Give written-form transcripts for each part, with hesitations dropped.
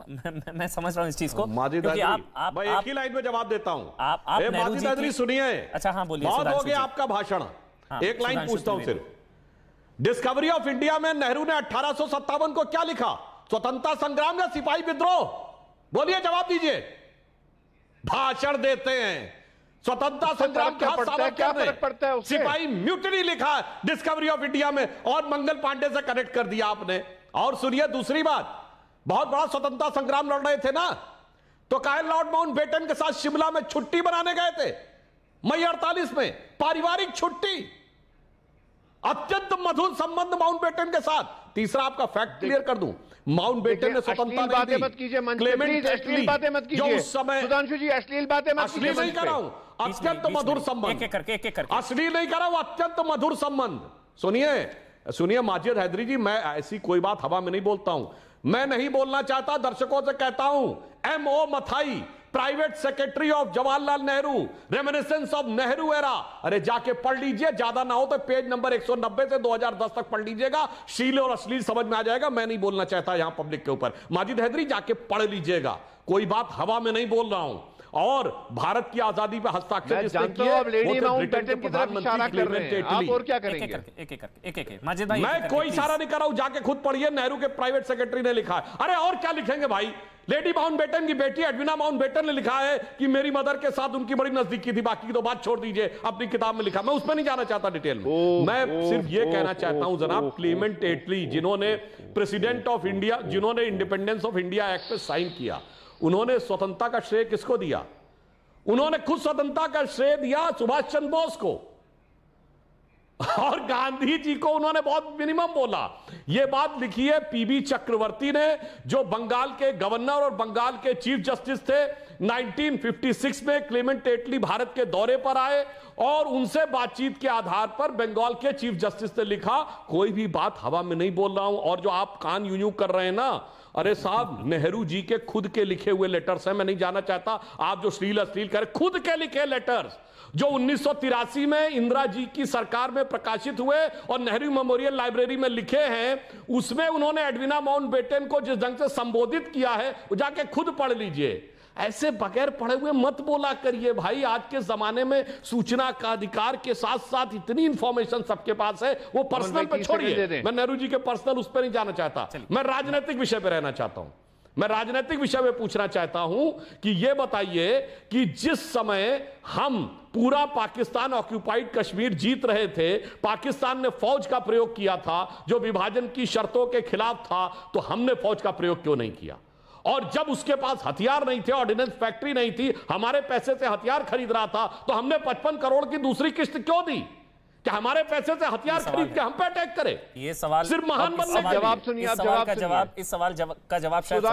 मैं समझ रहा हूँ इस चीज को, क्योंकि आप मैं एक ही लाइन में जवाब देता हूँ। आप माजिद हैदरी सुनिए। अच्छा हाँ बोलिए। बहुत हो गया आपका भाषण, एक लाइन पूछता हूं सिर्फ। डिस्कवरी ऑफ इंडिया में नेहरू ने 1857 को क्या लिखा? स्वतंत्रता संग्राम या सिपाही विद्रोह? बोलिए, जवाब दीजिए। भाषण देते हैं। स्वतंत्रता संग्राम क्या फर्क पड़ता है? सिपाही म्यूटनी लिखा है डिस्कवरी ऑफ इंडिया में, और मंगल पांडे से कनेक्ट कर दिया आपने। और सुनिए दूसरी बात, बहुत बड़ा स्वतंत्रता संग्राम लड़ रहे थे ना, तो काहे लॉर्ड माउंटबेटन के साथ शिमला में छुट्टी बनाने गए थे मई 48 में, पारिवारिक छुट्टी, अत्यंत मधुर संबंध माउंटबेटन के साथ। तीसरा आपका फैक्ट क्लियर कर दूं, माउंटबेटन ने स्वतंत्रता बातें मत कीजिए, क्लेमेंट अश्लील बातें मत कीजिए उस समय। सुधांशु जी अश्लील बातें मत कीजिए। अश्लील नहीं कर रहा हूं, अत्यंत मधुर संबंध। अश्लील नहीं कर रहा हूं, अत्यंत मधुर संबंध। सुनिए माजिद हैदरी जी, मैं ऐसी कोई बात हवा में नहीं बोलता हूं। मैं नहीं बोलना चाहता, दर्शकों से कहता हूं, M.O. Mathai, private secretary of Jawaharlal Nehru, reminiscence of Nehru era. अरे जाके पढ़ लीजिए, ज्यादा ना हो तो पेज नंबर 190 से 2010 तक पढ़ लीजिएगा, शील और अश्लील समझ में आ जाएगा। मैं नहीं बोलना चाहता यहां पब्लिक के ऊपर। माजिद हैदरी जाके पढ़ लीजिएगा, कोई बात हवा में नहीं बोल रहा हूं। और भारत की आजादी पे हस्ताक्षर जिसने किए, और क्या करेंगे? एक माजिद भाई, मैं कोई इशारा नहीं कर रहा हूं, जाके खुद पढ़िए, नेहरू के प्राइवेट सेक्रेटरी ने लिखा है। अरे और क्या लिखेंगे भाई? लेडी माउंटबेटन की बेटी एडविना माउंटबेटन ने लिखा है कि मेरी मदर के साथ उनकी बड़ी नजदीकी थी। बाकी की तो बात छोड़ दीजिए, अपनी किताब में लिखा। मैं उसमें नहीं जाना चाहता डिटेल में। मैं सिर्फ ये कहना चाहता हूं जनाब, क्लेमेंट एटली जिन्होंने प्रेसिडेंट ऑफ इंडिया, जिन्होंने इंडिपेंडेंस ऑफ इंडिया एक्ट पे साइन किया, उन्होंने स्वतंत्रता का श्रेय किसको दिया? उन्होंने खुद स्वतंत्रता का श्रेय दिया सुभाष चंद्र बोस को, और गांधी जी को उन्होंने बहुत मिनिमम बोला। यह बात लिखी है पीबी चक्रवर्ती ने, जो बंगाल के गवर्नर और बंगाल के चीफ जस्टिस थे। 1956 में क्लेमेंट एटली भारत के दौरे पर आए, और उनसे बातचीत के आधार पर बंगाल के चीफ जस्टिस ने लिखा, कोई भी बात हवा में नहीं बोल रहा हूं। और जो आप कान यूं यूं कर रहे हैं ना, अरे साहब, नेहरू जी के खुद के लिखे हुए लेटर्स हैं। मैं नहीं जाना चाहता आप जो श्लील अश्लील करें, खुद के लिखे लेटर्स जो 1983 में इंदिरा जी की सरकार में प्रकाशित हुए और नेहरू मेमोरियल लाइब्रेरी में लिखे हैं, उसमें उन्होंने एडविना माउंटबेटन को जिस ढंग से संबोधित किया है, वो जाके खुद पढ़ लीजिए। ऐसे बगैर पढ़े हुए मत बोला करिए भाई। आज के जमाने में सूचना का अधिकार के साथ साथ इतनी इंफॉर्मेशन सबके पास है, वो पर्सनल पे छोड़िए। मैं नेहरू जी के पर्सनल उस पर नहीं जाना चाहता, मैं राजनीतिक विषय पे रहना चाहता हूं। मैं राजनीतिक विषय में पूछना चाहता हूं कि यह बताइए कि जिस समय हम पूरा पाकिस्तान ऑक्यूपाइड कश्मीर जीत रहे थे, पाकिस्तान ने फौज का प्रयोग किया था जो विभाजन की शर्तों के खिलाफ था, तो हमने फौज का प्रयोग क्यों नहीं किया? और जब उसके पास हथियार नहीं थे, ऑर्डिनेंस फैक्ट्री नहीं थी, हमारे पैसे से हथियार खरीद रहा था, तो हमने 55 करोड़ की दूसरी किस्त क्यों दी? कि हमारे पैसे से हथियार खरीद के हम पे अटैक करें? ये सवाल सिर्फ महान बनने का जवाब सुनिए। इस सवाल का जवाब शायद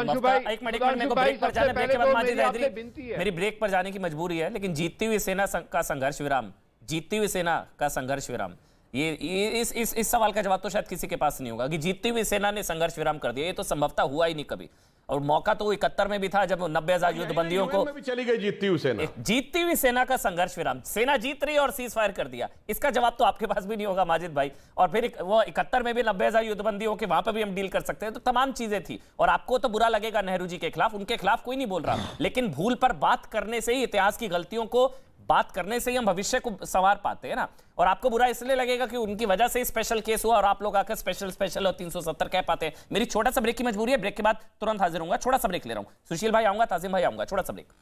एक मिनट मेरे को ब्रेक पर जाने, ब्रेक के बाद माजिद हैदरी, मेरी ब्रेक पर जाने की मजबूरी है, लेकिन जीतती हुई सेना का संघर्ष विराम, जीतती हुई सेना का संघर्ष विराम, ये इस सवाल का जवाब तो शायद किसी के पास नहीं होगा कि जीतती हुई सेना ने संघर्ष विराम कर दिया। ये तो संभवतः हुआ ही नहीं कभी, और मौका तो 71 में भी था जब 90,000 युद्ध बंदियों को भी चली गई जीतती हुई सेना। जीतती हुई सेना का संघर्ष विराम, सेना जीत रही है और सीज फायर कर दिया। इसका जवाब तो आपके पास भी नहीं होगा माजिद भाई। और फिर वो 71 में भी 90,000 युद्ध बंदियों के वहां पर भी हम डील कर सकते हैं, तो तमाम चीजें थी। और आपको तो बुरा लगेगा नेहरू जी के खिलाफ, उनके खिलाफ कोई नहीं बोल रहा, लेकिन भूल पर बात करने से ही, इतिहास की गलतियों को बात करने से ही हम भविष्य को संवार पाते हैं ना। और आपको बुरा इसलिए लगेगा कि उनकी वजह से स्पेशल केस हुआ और आप लोग आकर स्पेशल और 370 कह पाते हैं। मेरी छोटा सा ब्रेक की मजबूरी है, ब्रेक के बाद तुरंत हाजिर होऊंगा। छोटा सा ब्रेक ले रहा हूं। सुशील भाई आऊंगा, ताजिम भाई आऊंगा, छोटा सा ब्रेक।